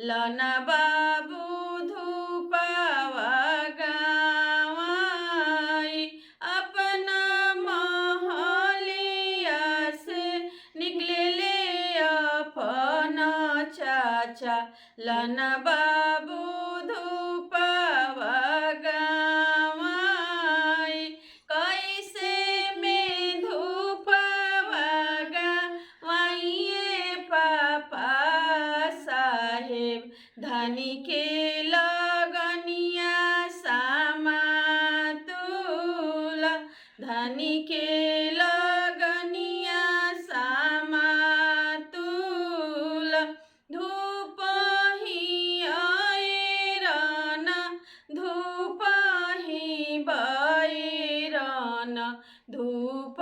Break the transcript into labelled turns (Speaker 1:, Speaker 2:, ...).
Speaker 1: लन बाबू धूपवा गावाई अपना महलिया से निकले अपना चाचा लन बाबू धूपवा गावाई कैसे में धूपवा गावाइए पापा साहेब धनी के लगनिया समातुला धनी के लगनिया समातुला धूप ही आयरन धूप ही बैरन धूप